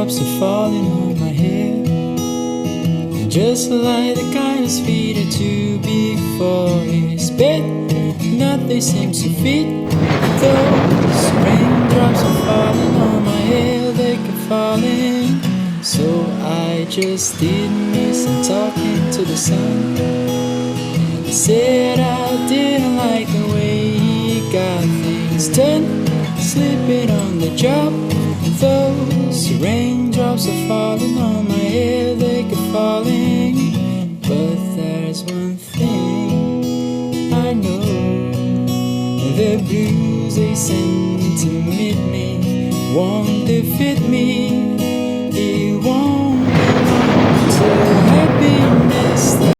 Raindrops are falling on my head, just like the kindest feet are to before his bed. Nothing seems to fit. Those raindrops are falling on my head, they keep falling. So I just did me some talking to the sun. I said I didn't like the way he got things done, slipping on the job. Those raindrops are falling on my head, they keep falling. But there's one thing I know, the blues they send to meet me won't defeat me. It won't belong to happiness.